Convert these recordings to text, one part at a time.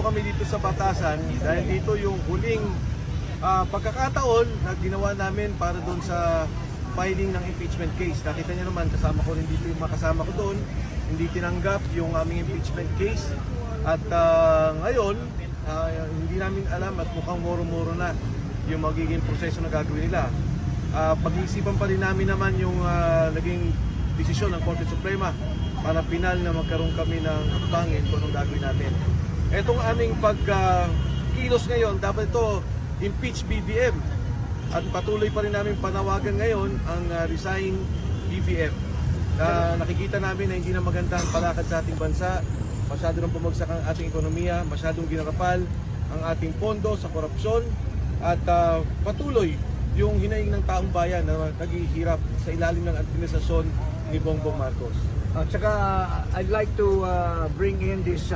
nandito kami dito sa Batasan dahil dito yung huling pagkakataon na ginawa namin para doon sa filing ng impeachment case. Nakita niyo naman, kasama ko rin dito yung mga kasama ko doon. Hindi tinanggap yung aming impeachment case. At ngayon, hindi namin alam at mukhang moro-moro na yung magiging proseso na gagawin nila. Pag-iisipan pa rin namin naman yung naging desisyon ng Korte Suprema para final na magkaroon kami ng hakbangin kung anong gagawin natin. Etong aming pagkilos ngayon, dapat ito impeach BBM. At patuloy pa rin namin panawagan ngayon ang resign BBM. Nakikita namin na hindi na maganda ang palakad sa ating bansa. Masyado nang bumagsak ang ating ekonomiya, masyadong ginarapal ang ating pondo sa korupsyon. At patuloy yung hinaing ng taong bayan na naghihirap sa ilalim ng administrasyon ni Bongbong Marcos. At saka I'd like to bring in this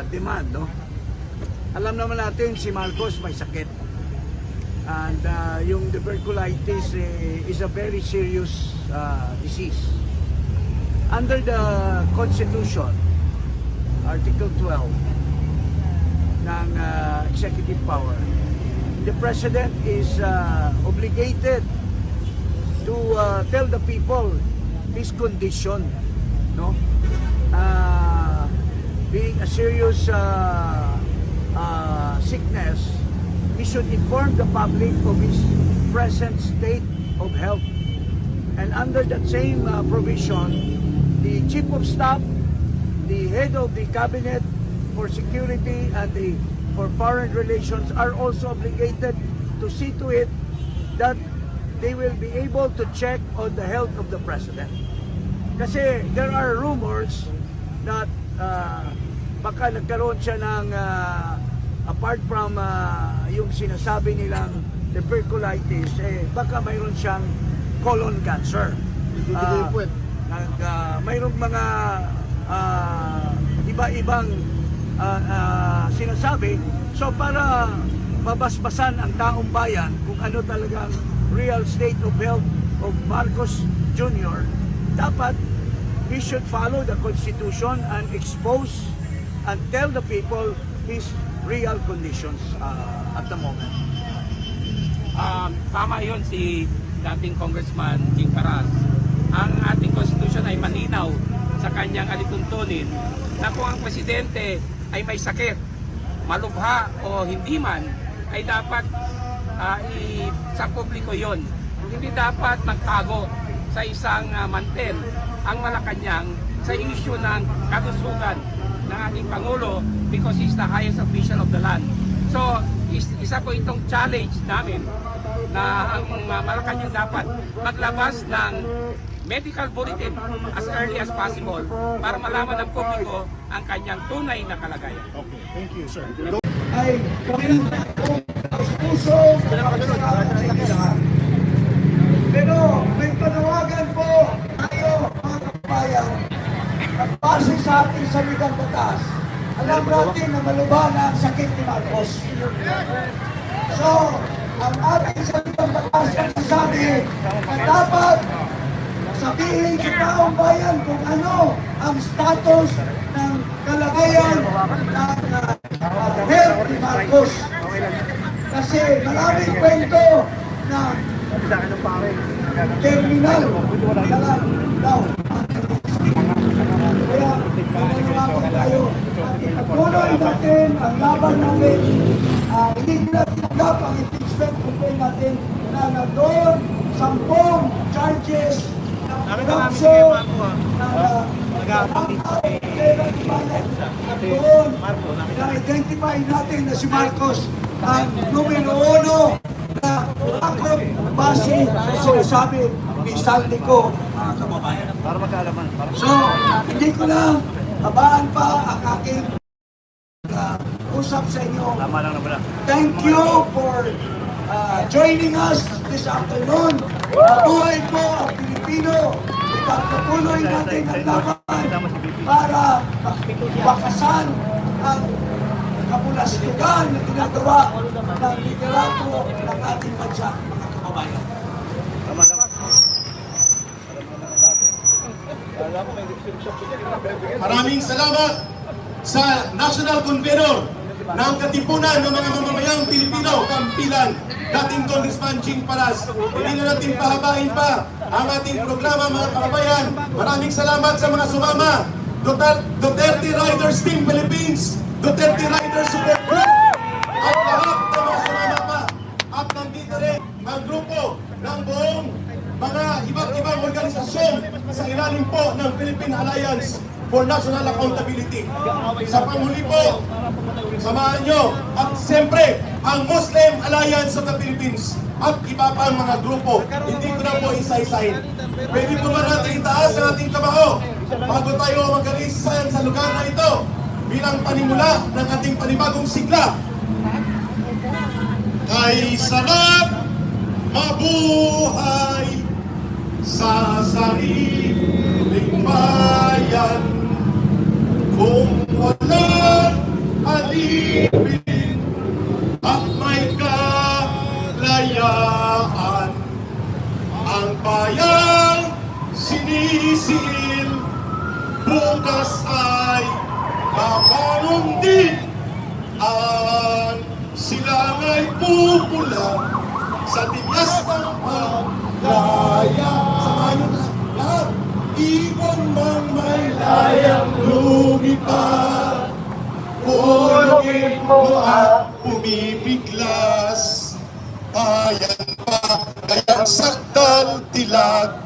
demand, no? Alam naman natin si Marcos may sakit. And yung tuberculosis is a very serious disease. Under the Constitution, Article 12 ng executive power, the President is obligated to tell the people his condition, no? Being a serious sickness, he should inform the public of his present state of health. And under that same provision, the Chief of Staff, the Head of the Cabinet for Security and for Foreign Relations are also obligated to see to it that they will be able to check on the health of the President. Kasi there are rumors that baka nagkaroon siya ng apart from yung sinasabi nilang tuberculosis, baka mayroon siyang colon cancer. Mayroong mga iba-ibang sinasabi. So para mabasbasan ang taong bayan kung ano talagang real state of health of Marcos Jr., dapat he should follow the Constitution and expose and tell the people his real conditions at the moment. Tama yun si dating Congressman Jing Paras. Ang ating Constitution ay malinaw sa kanyang alituntunin na kung ang Presidente ay may sakit, malubha o hindi man, ay dapat sa publiko yon. Hindi dapat magtago sa isang mantel ang Malacanang sa issue ng kalusugan ng ating Pangulo because he's the highest official of the land. So, isa po itong challenge namin na ang Malacanang dapat maglabas ng medical bulletin as early as possible para malaman ng publiko ang kanyang tunay na kalagayan. Okay, thank you, sir. Ay kami puso pero may panawagan po tayo mga kabayan na base sa ating salitang batas. Alam natin na malubha na ang sakit ni Marcos. So, ang ating salitang batas ay sasabi na dapat sabihin sa taong bayan kung ano ang status ng kalagayan ng health ni Marcos. Kasi maraming kwento na terminal na daw. Kaya mamanawagan tayo at ipatuloy natin ang laban namin. Hindi na tinanggap ang impeachment complaint natin na nandoon 10 charges na corruption na-identify natin na si Marcos ang numero 1 na akot base sa sinasabi ni Saldico, mga kababayan. So, hindi ko na habaan pa ang aking usap sa inyo. Thank you for joining us this afternoon. Mabuhay po ang Pilipino. Ipagpatuloy natin ang laban para bakasan ang kapulastugan na ginagawa ng liderato ng ating bansa, mga kababayan. Maraming salamat. sa National Convener ng Katipunan ng mga mamamayang Pilipino, kampilan dating Congressman Jing Paras. Hindi na natin pahabain pa ang ating programa, mga kababayan. Maraming salamat sa mga sumama. Duterte Riders Team Philippines, Duterte Riders Support Group, at lahat ng mga sumama pa. At nandito rin ang grupo ng buong mga iba't ibang organisasyon sa ilalim po ng Philippine Alliance for National Accountability. Sa panghuli po, samahan nyo at siyempre ang Muslim Alliance of the Philippines at iba pang mga grupo. Hindi ko na po isa-isahin. Pwede po ba natin itaas ang ating kabaho bago tayo mag-alisan sa lugar na ito bilang panimula ng ating panibagong sigla. Kay sarap mabuhay sa sariling bayan kung walang alipin at may kalayaan. Ang bayang sinisil bukas ay mabangon din. Ang silang ay pupulang sa tigas ng paglaya. Samahan nyo na lahat. Ibon mang may layang lumipad, kulungin mo at umibiglas. Bayan pa kayang sakdal tilag,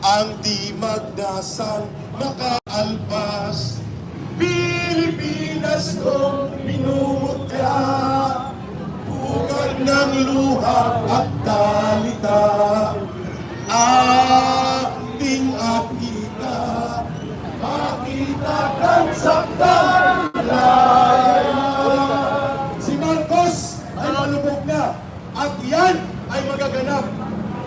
ang di magdasang makaalpas. Pilipinas kong minumutya, bukod ng luha at talita. Ating akita, makita kang sakdal laya. Si Marcos ay malubog na at yan ay magaganap.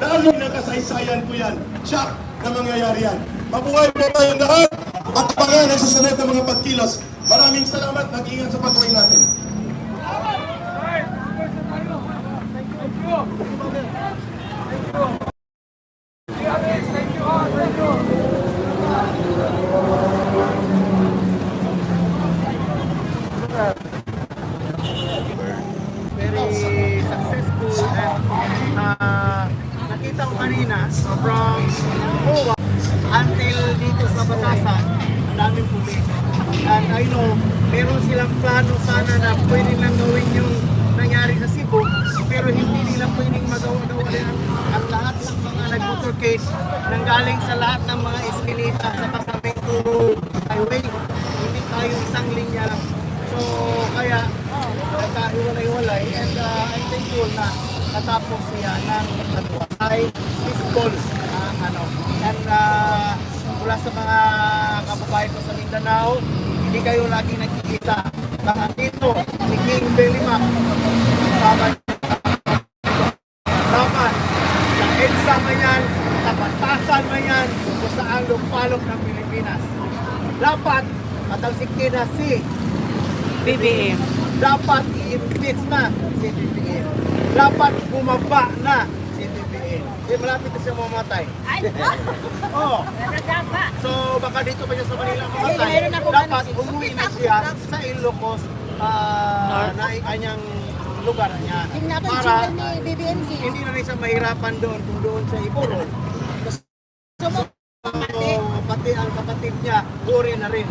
Lalo na kasaysayan po yan. Siya na mangyayari yan. Mabuhay po tayong lahat at abangan ang susunod ng mga pagkilos. Maraming salamat. Nag-ingat sa pagkain natin. Very successful and nakita ko kanina from Owa until dito sa Batasan, ang daming pulis. And I know, meron silang plano sana na pwede lang gawin yung nangyari sa Cebu, pero hindi nila pwedeng magawa-gawa rin ang lahat ng mga nag-motorcade nang galing sa lahat ng mga eskinita sa Pasamento Highway. Hindi tayo isang linya lang. So, kaya nagkahiwalay-hiwalay and I'm thankful na natapos siya ng ay peaceful and mula sa mga kababayan ko sa Mindanao, hindi kayo lagi nagkikita. Baka dito, si King Belimac, dapat sa EDSA man yan, sa Batasan man yan, o sa alok-palok ng Pilipinas. Dapat matalsikin na si BBM. dapat i-impeach na si BBM. Dapat bumaba na si BBM. Di malapit na siya mamatay. Oo. So baka dito pa siya sa Manila mamatay. Dapat umuwi na siya sa Ilocos na kanyang lugar niya. Para hindi na rin siya mahirapan doon kung doon sa Iporon. So, pati ang kapatid niya, uri na rin.